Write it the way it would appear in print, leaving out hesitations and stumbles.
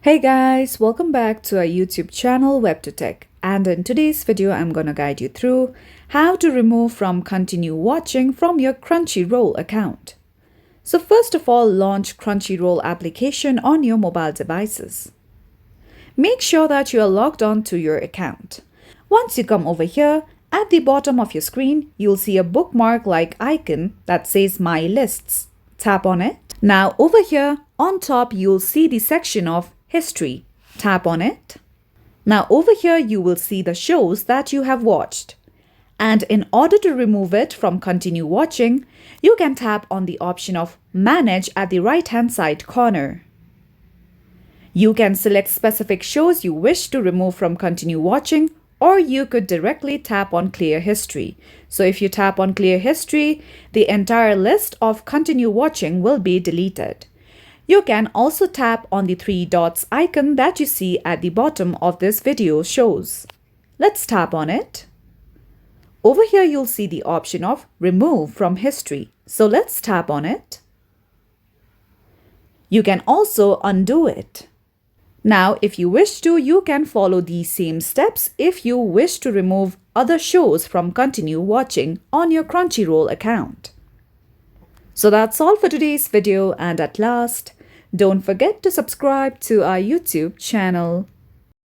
Hey guys, welcome back to our YouTube channel WebToTech, and in today's video I'm going to guide you through how to remove from continue watching from your Crunchyroll account. So first of all, launch Crunchyroll application on your mobile devices. Make sure that you are logged on to your account. Once you come over here, at the bottom of your screen, you'll see a bookmark-like icon that says My Lists. Tap on it. Now over here, on top you'll see the section of History. Tap on it. Now over here you will see the shows that you have watched. And in order to remove it from continue watching, you can tap on the option of Manage at the right-hand side corner. You can select specific shows you wish to remove from continue watching, or you could directly tap on Clear History. So if you tap on Clear History, the entire list of continue watching will be deleted. You can also tap on the three dots icon that you see at the bottom of this video shows. Let's tap on it. Over here you'll see the option of Remove from History. So let's tap on it. You can also undo it. Now, if you wish to, you can follow these same steps if you wish to remove other shows from continue watching on your Crunchyroll account. So that's all for today's video, and at last, don't forget to subscribe to our YouTube channel.